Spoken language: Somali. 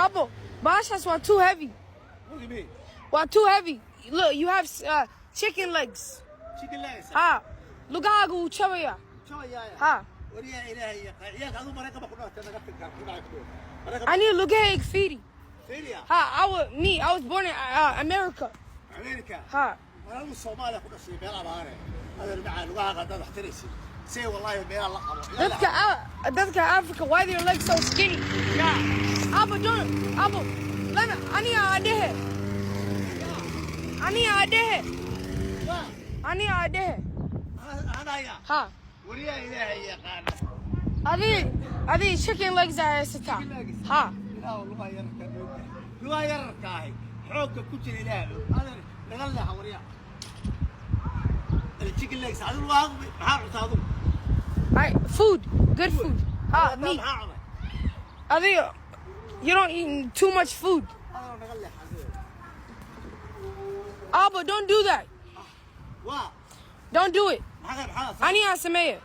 Abo, Bashas want too heavy. What do you mean? Want too heavy. Look, you have chicken legs. Chicken legs. Ha. Lugagu chavaya. شو يا Ha. وريا إلهي يا هذا مرة كم كنا تنقطع كنا I need to look at feedy. فيليا Ha. I was born in America. أمريكا Ha. أنا من الصومال كنا شيء بيلا بارة هذا مع لغة هذا تحترسي سي والله بيلا الله That's Africa. Why their legs so skinny? يا Abo, don't. Abo, let me. I need an idea. I need an idea. يا I need an idea. أنا يا Ha. وريا إلهي يا قانا I need chicken legs at the top. Ha. لا والله يركب لغة يركاهي حوك كتير إلهي هذا نقلها وريا التشيكن ليكس هذا الواقع محارس هذا Alright, food. Good food. Ha, meat. I think you don't eat too much food. هذا نقلها Abo, don't do that. واه Don't do it. حاجة بحاجة I need Asamea.